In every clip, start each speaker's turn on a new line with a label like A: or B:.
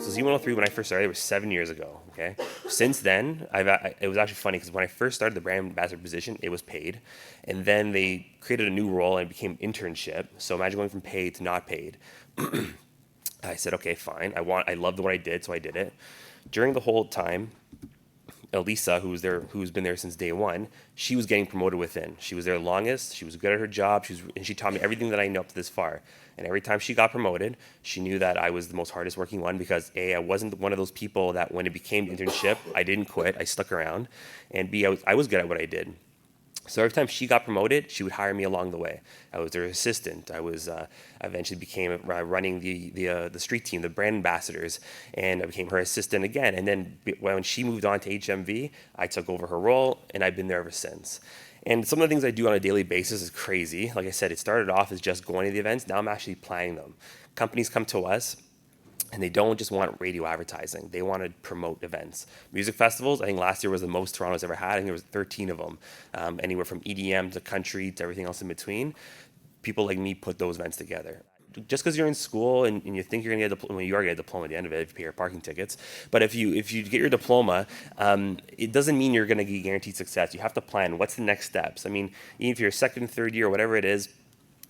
A: So Z103, when I first started, it was 7 years ago. Okay. Since then, it was actually funny because when I first started the brand ambassador position, it was paid, and then they created a new role and it became internship. So imagine going from paid to not paid. I said, okay, fine. I loved what I did, so I did it. During the whole time, Elisa, who's been there since day one, she was getting promoted within. She was there longest. She was good at her job. And she taught me everything that I know up to this far. And every time she got promoted, she knew that I was the most hardest working one because A, I wasn't one of those people that when it became internship, I didn't quit. I stuck around. And B, I was good at what I did. So every time she got promoted, she would hire me along the way. I was her assistant. I eventually became running the street team, the brand ambassadors, and I became her assistant again. And then when she moved on to HMV, I took over her role, and I've been there ever since. And some of the things I do on a daily basis is crazy. Like I said, it started off as just going to the events. Now I'm actually planning them. Companies come to us and they don't just want radio advertising. They want to promote events. Music festivals, I think last year was the most Toronto's ever had. I think there was 13 of them, anywhere from EDM to country to everything else in between. People like me put those events together. Just because you're in school and you think you're going to get a diploma, well, you are going to get a diploma at the end of it if you pay your parking tickets. But if you get your diploma, it doesn't mean you're going to get guaranteed success. You have to plan. What's the next steps? I mean, even if you're second, third year, whatever it is,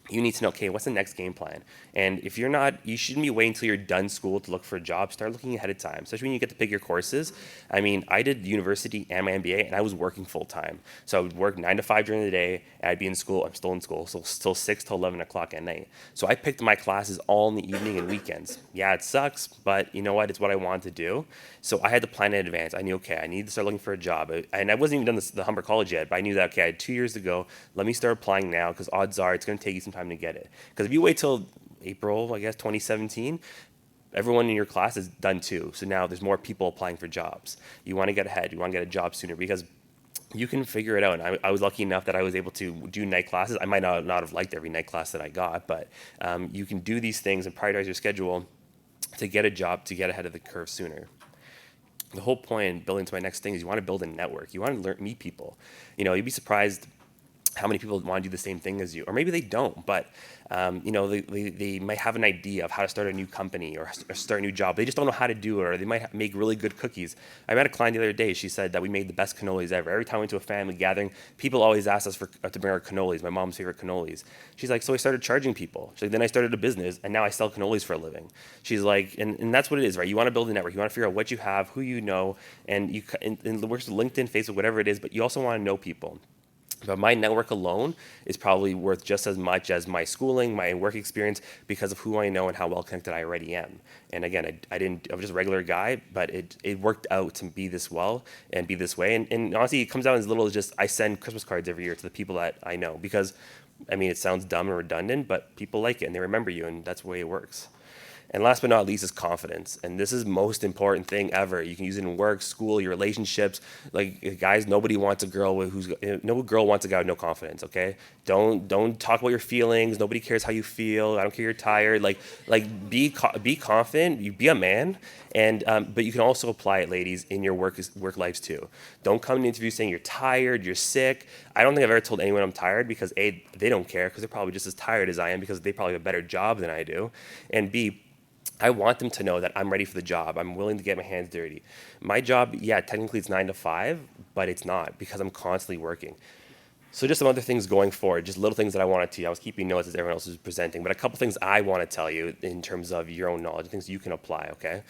A: you need to know, okay, what's the next game plan? And if you're not, you shouldn't be waiting until you're done school to look for a job. Start looking ahead of time, especially when you get to pick your courses. I mean, I did university and my MBA, and I was working full time. So I would work 9 to 5 during the day, and I'd be in school. I'm still in school, so still 6 to 11 o'clock at night. So I picked my classes all in the evening and weekends. Yeah, it sucks, but you know what? It's what I wanted to do. So I had to plan in advance. I knew, okay, I need to start looking for a job. And I wasn't even done the Humber College yet, but I knew that, okay, I had 2 years to go. Let me start applying now, because odds are it's going to take you some time to get it. Because if you wait till April, I guess, 2017, everyone in your class is done too. So now there's more people applying for jobs. You want to get ahead. You want to get a job sooner because you can figure it out. And I was lucky enough that I was able to do night classes. I might not have liked every night class that I got, but you can do these things and prioritize your schedule to get a job, to get ahead of the curve sooner. The whole point in building to my next thing is you want to build a network. You want to meet people. You'd be surprised how many people want to do the same thing as you, or maybe they don't, but they might have an idea of how to start a new company or start a new job. They just don't know how to do it, or they might make really good cookies. I met a client the other day. She said that we made the best cannolis ever. Every time we went to a family gathering, people always asked us to bring our cannolis, my mom's favorite cannolis. She's like, so I started charging people. She's like, then I started a business, and now I sell cannolis for a living. She's like, and that's what it is, right? You want to build a network. You want to figure out what you have, who you know, and it works with LinkedIn, Facebook, whatever it is, but you also want to know people. But my network alone is probably worth just as much as my schooling, my work experience, because of who I know and how well connected I already am. And again, I was just a regular guy, but it worked out to be this well and be this way. And honestly, it comes down as little as just I send Christmas cards every year to the people that I know because, I mean, it sounds dumb and redundant, but people like it and they remember you, and that's the way it works. And last but not least is confidence. And this is the most important thing ever. You can use it in work, school, your relationships. Like guys, nobody wants a girl no girl wants a guy with no confidence, okay? Don't talk about your feelings. Nobody cares how you feel. I don't care you're tired. Be confident. You be a man. And but you can also apply it, ladies, in your work lives too. Don't come to an interview saying you're tired, you're sick. I don't think I've ever told anyone I'm tired because A, they don't care because they're probably just as tired as I am because they probably have a better job than I do. And B, I want them to know that I'm ready for the job. I'm willing to get my hands dirty. My job, yeah, technically it's 9 to 5, but it's not because I'm constantly working. So just some other things going forward, just little things that I wanted to. I was keeping notes as everyone else was presenting, but a couple things I want to tell you in terms of your own knowledge, things you can apply, okay?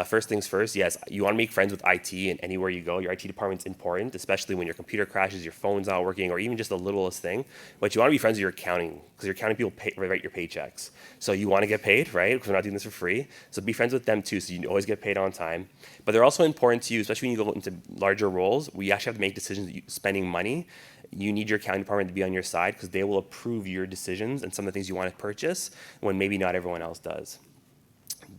A: First things first, yes, you want to make friends with IT and anywhere you go. Your IT department's important, especially when your computer crashes, your phone's not working, or even just the littlest thing. But you want to be friends with your accounting, because your accounting people write your paychecks. So you want to get paid, right? Because we're not doing this for free. So be friends with them too, so you always get paid on time. But they're also important to you, especially when you go into larger roles, where you actually have to make decisions spending money. You need your accounting department to be on your side because they will approve your decisions and some of the things you want to purchase when maybe not everyone else does.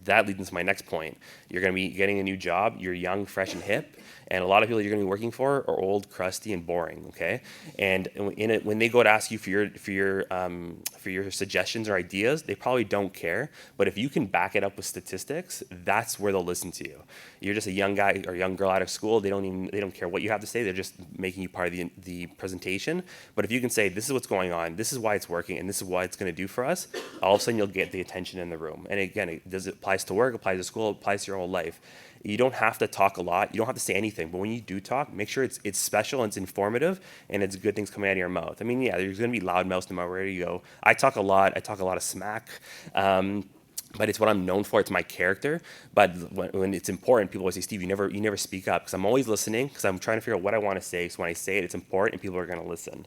A: That leads into my next point. You're going to be getting a new job. You're young, fresh, and hip. And a lot of people you're going to be working for are old, crusty, and boring. Okay, and when they go to ask you for your suggestions or ideas, they probably don't care. But if you can back it up with statistics, that's where they'll listen to you. You're just a young guy or young girl out of school. They don't care what you have to say. They're just making you part of the presentation. But if you can say, this is what's going on, this is why it's working, and this is what it's going to do for us, all of a sudden you'll get the attention in the room. And again, it does applies to work, applies to school, applies to your whole life. You don't have to talk a lot. You don't have to say anything. But when you do talk, make sure it's special and it's informative and it's good things coming out of your mouth. I mean, yeah, there's going to be loud mouths no matter where you go. I talk a lot. I talk a lot of smack. But it's what I'm known for. It's my character. But when it's important, people always say, Steve, you never speak up, because I'm always listening, because I'm trying to figure out what I want to say. So when I say it, it's important and people are going to listen.